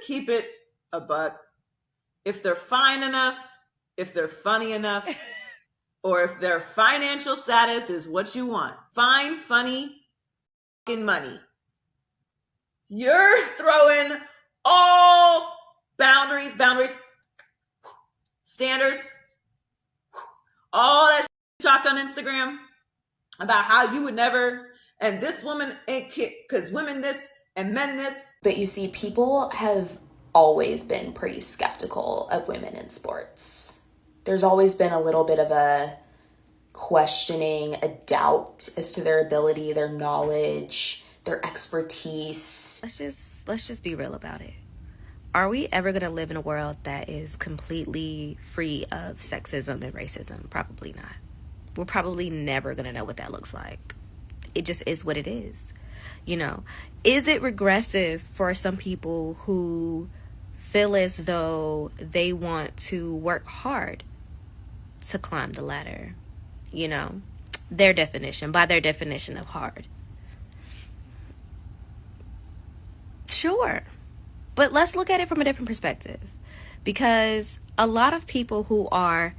keep it a buck. If they're fine enough, if they're funny enough, or if their financial status is what you want, fine, funny, fucking money, you're throwing all boundaries, standards, all that shit you talked on Instagram about how you would never, and this woman ain't because women this and men this. But you see, people have always been pretty skeptical of women in sports. There's always been a little bit of a questioning, a doubt as to their ability, their knowledge, their expertise. Let's just be real about it. Are we ever going to live in a world that is completely free of sexism and racism? Probably not. We're probably never going to know what that looks like. It just is what it is. You know, is it regressive for some people who feel as though they want to work hard to climb the ladder? You know, by their definition of hard. Sure. But let's look at it from a different perspective. Because a lot of people who are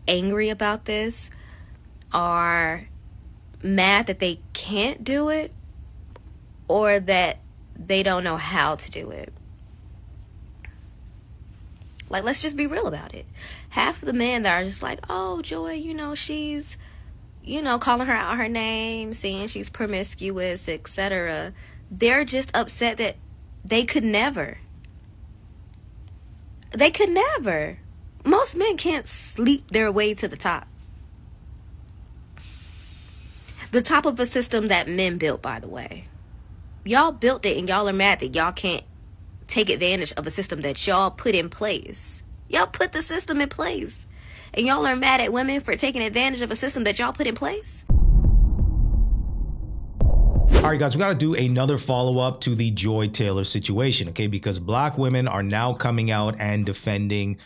angry about this are mad that they can't do it or that they don't know how to do it. Like, let's just be real about it. Half of the men that are just like, oh, Joy, you know, she's, you know, calling her out her name, saying she's promiscuous, etc. They're just upset that they could never. They could never. Most men can't sleep their way to the top. The top of a system that men built, by the way. Y'all built it and y'all are mad that y'all can't take advantage of a system that y'all put in place. Y'all put the system in place. And y'all are mad at women for taking advantage of a system that y'all put in place? All right, guys, we got to do another follow-up to the Joy Taylor situation, okay? Because black women are now coming out and defending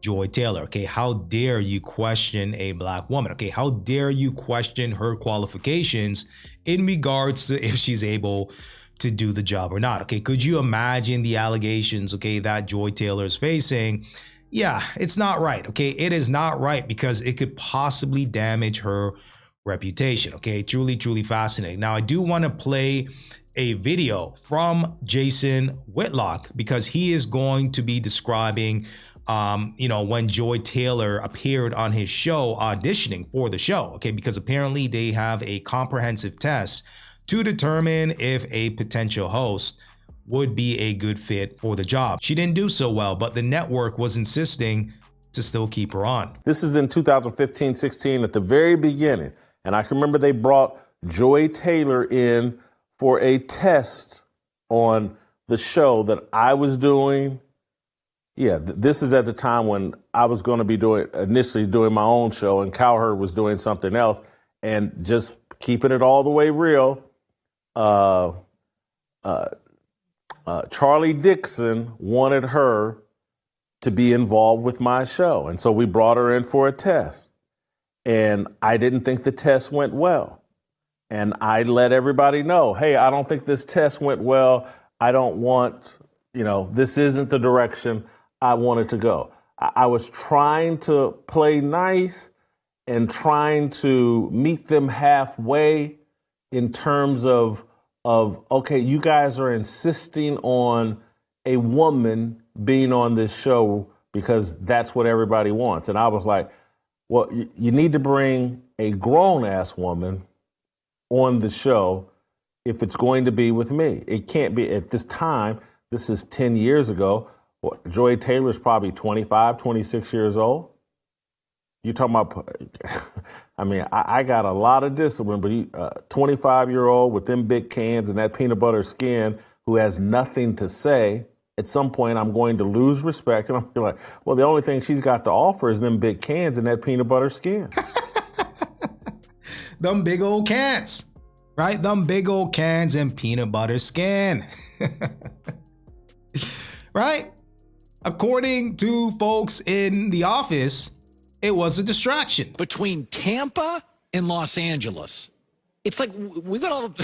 Joy Taylor, okay? How dare you question a black woman, okay? How dare you question her qualifications in regards to if she's able to do the job or not, okay? Could you imagine the allegations, okay, that Joy Taylor is facing? Yeah, it's not right, okay? It is not right because it could possibly damage her reputation, okay? Truly fascinating. Now, I do want to play a video from Jason Whitlock because he is going to be describing, you know, when Joy Taylor appeared on his show auditioning for the show, okay? Because apparently they have a comprehensive test to determine if a potential host would be a good fit for the job. She didn't do so well, but the network was insisting to still keep her on. This is in 2015-16 at the very beginning. And I can remember they brought Joy Taylor in for a test on the show that I was doing. Yeah, this is at the time when I was going to be initially doing my own show and Cowherd was doing something else. And just keeping it all the way real, Charlie Dixon wanted her to be involved with my show. And so we brought her in for a test. And I didn't think the test went well. And I let everybody know, hey, I don't think this test went well. I don't want, you know, this isn't the direction I wanted to go. I was trying to play nice and trying to meet them halfway in terms of, okay, you guys are insisting on a woman being on this show because that's what everybody wants. And I was like, well, you need to bring a grown-ass woman on the show if it's going to be with me. It can't be at this time. This is 10 years ago. Joy Taylor's probably 25, 26 years old. You're talking about, I mean, I got a lot of discipline, but 25-year-old with them big cans and that peanut butter skin who has nothing to say, at some point I'm going to lose respect. And I'm like, well, the only thing she's got to offer is them big cans and that peanut butter skin. Them big old cans, right? Them big old cans and peanut butter skin. Right? According to folks in the office, it was a distraction. Between Tampa and Los Angeles, it's like we got all,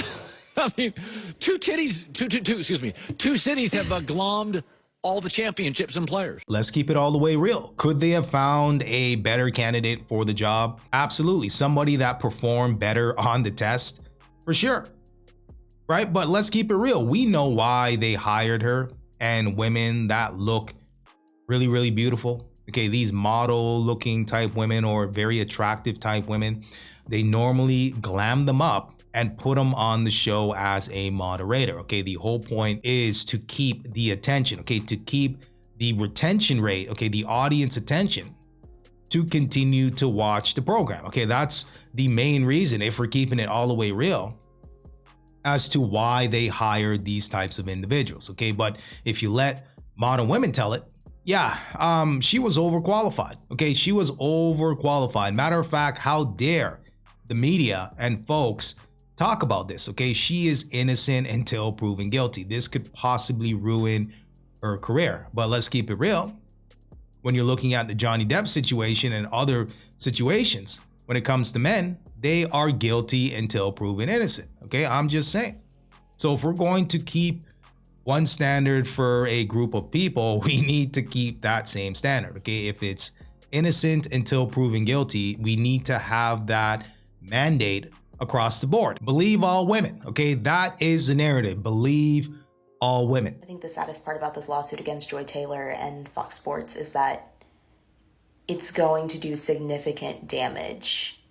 I mean, two cities have glommed all the championships and players. Let's keep it all the way real. Could they have found a better candidate for the job? Absolutely. Somebody that performed better on the test? For sure. Right? But let's keep it real. We know why they hired her, and women that look really, really beautiful. Okay, these model looking type women or very attractive type women, they normally glam them up and put them on the show as a moderator. Okay, the whole point is to keep the attention, okay, to keep the retention rate, okay, the audience attention to continue to watch the program. Okay, that's the main reason, if we're keeping it all the way real, as to why they hired these types of individuals. Okay, but if you let modern women tell it, yeah, she was overqualified. Okay, she was overqualified. Matter of fact, how dare the media and folks talk about this? Okay, she is innocent until proven guilty. This could possibly ruin her career. But let's keep it real. When you're looking at the Johnny Depp situation and other situations, when it comes to men, they are guilty until proven innocent. Okay, I'm just saying. So if we're going to keep one standard for a group of people, we need to keep that same standard. Okay, if it's innocent until proven guilty, we need to have that mandate across the board. Believe all women. Okay, that is the narrative. Believe all women. I think the saddest part about this lawsuit against Joy Taylor and Fox Sports is that it's going to do significant damage,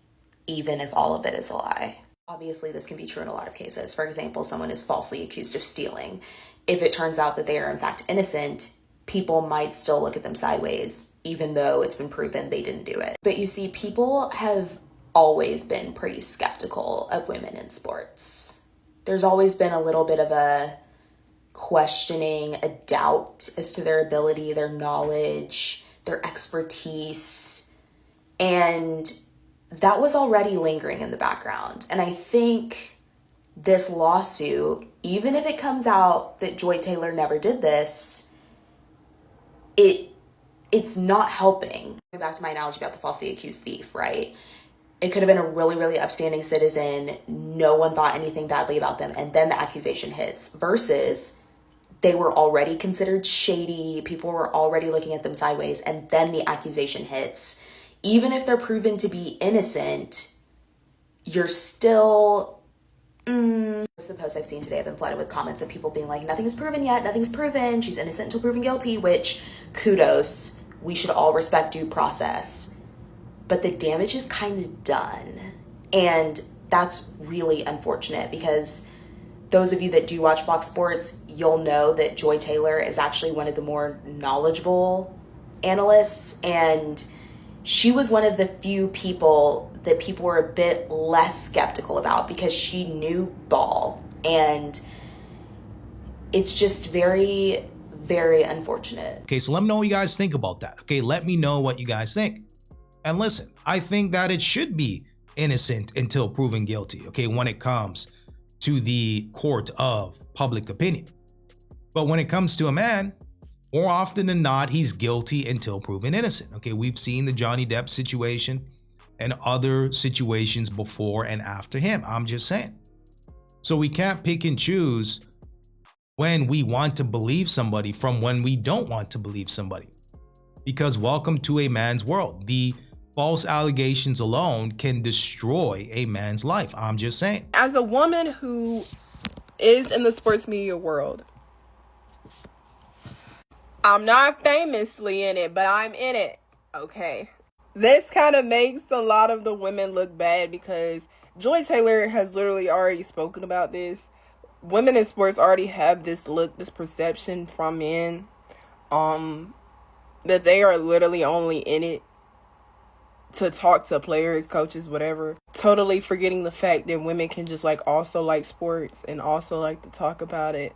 even if all of it is a lie. Obviously, this can be true in a lot of cases. For example, someone is falsely accused of stealing. If it turns out that they are in fact innocent, people might still look at them sideways, even though it's been proven they didn't do it. But you see, people have always been pretty skeptical of women in sports. There's always been a little bit of a questioning, a doubt as to their ability, their knowledge, their expertise. And that was already lingering in the background. And I think this lawsuit, even if it comes out that Joy Taylor never did this, it's not helping. Going back to my analogy about the falsely accused thief, right? It could have been a really, really upstanding citizen. No one thought anything badly about them. And then the accusation hits versus they were already considered shady. People were already looking at them sideways. And then the accusation hits. Even if they're proven to be innocent, you're still... Most of the posts I've seen today have been flooded with comments of people being like, nothing is proven yet. Nothing's proven. She's innocent until proven guilty, which kudos. We should all respect due process. But the damage is kind of done. And that's really unfortunate because those of you that do watch Fox Sports, you'll know that Joy Taylor is actually one of the more knowledgeable analysts. And she was one of the few people that people were a bit less skeptical about because she knew ball. And it's just very, very unfortunate. Okay, so let me know what you guys think about that. Okay, let me know what you guys think. And listen, I think that it should be innocent until proven guilty, okay, when it comes to the court of public opinion. But when it comes to a man, more often than not, he's guilty until proven innocent. Okay, we've seen the Johnny Depp situation and other situations before and after him. I'm just saying. So we can't pick and choose when we want to believe somebody from when we don't want to believe somebody. Because welcome to a man's world. The false allegations alone can destroy a man's life. I'm just saying. As a woman who is in the sports media world, I'm not famously in it, but I'm in it, okay? This kind of makes a lot of the women look bad because Joy Taylor has literally already spoken about this. Women in sports already have this look, this perception from men, that they are literally only in it to talk to players, coaches, whatever. Totally forgetting the fact that women can just also like sports and also like to talk about it.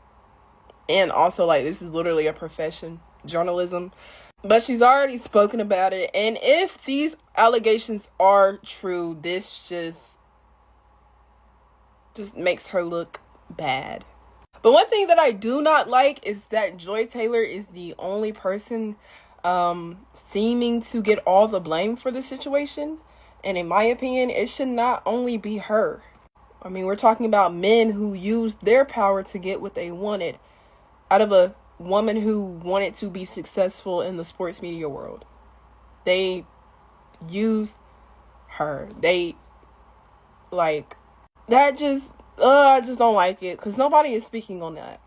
And also this is literally a profession, journalism. But she's already spoken about it. And if these allegations are true, this just makes her look bad. But one thing that I do not like is that Joy Taylor is the only person seeming to get all the blame for the situation. And in my opinion, it should not only be her. I mean, we're talking about men who used their power to get what they wanted out of a woman who wanted to be successful in the sports media world. They used her. They, like, that just, I just don't like it, because nobody is speaking on that.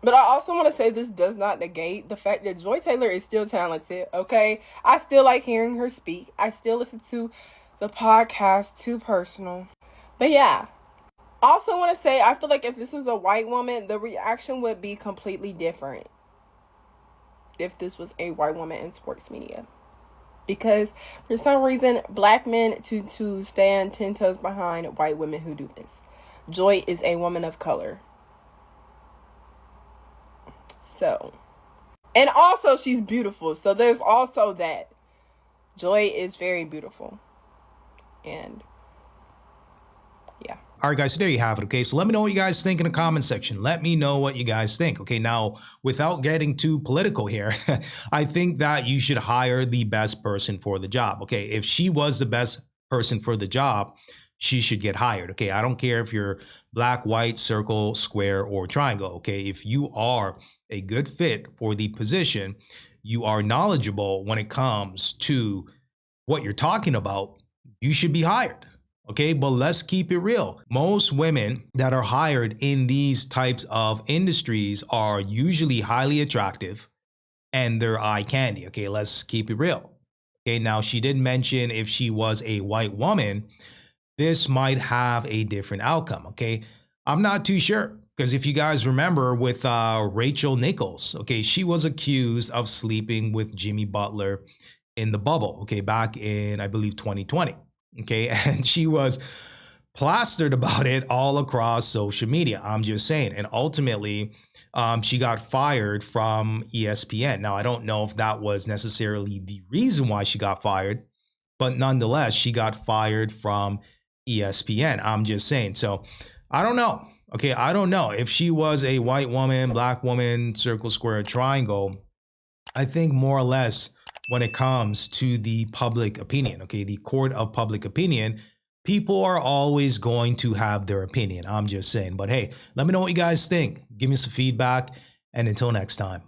But I also want to say this does not negate the fact that Joy Taylor is still talented, okay? I still like hearing her speak. I still listen to the podcast, Too Personal. But yeah. Also want to say, I feel like if this was a white woman, the reaction would be completely different. If this was a white woman in sports media. Because for some reason, black men to stand 10 toes behind white women who do this. Joy is a woman of color. So, and also she's beautiful. So there's also that. Joy is very beautiful. And yeah. All right, guys, so there you have it. Okay, so let me know what you guys think in the comment section. Let me know what you guys think. Okay, now, without getting too political here, I think that you should hire the best person for the job. Okay, if she was the best person for the job, she should get hired. Okay, I don't care if you're black, white, circle, square, or triangle. Okay, if you are a good fit for the position, you are knowledgeable when it comes to what you're talking about, you should be hired. Okay, but let's keep it real. Most women that are hired in these types of industries are usually highly attractive and they're eye candy. Okay, let's keep it real. Okay, now she did mention if she was a white woman, this might have a different outcome. Okay, I'm not too sure. Because if you guys remember with Rachel Nichols, okay, she was accused of sleeping with Jimmy Butler in the bubble, okay, back in, I believe, 2020, okay, and she was plastered about it all across social media. I'm just saying. And ultimately, she got fired from ESPN. Now, I don't know if that was necessarily the reason why she got fired, but nonetheless, she got fired from ESPN. I'm just saying. So I don't know. Okay, I don't know. If she was a white woman, black woman, circle, square, triangle, I think more or less when it comes to the public opinion, okay, the court of public opinion, people are always going to have their opinion. I'm just saying. But hey, let me know what you guys think. Give me some feedback. And until next time.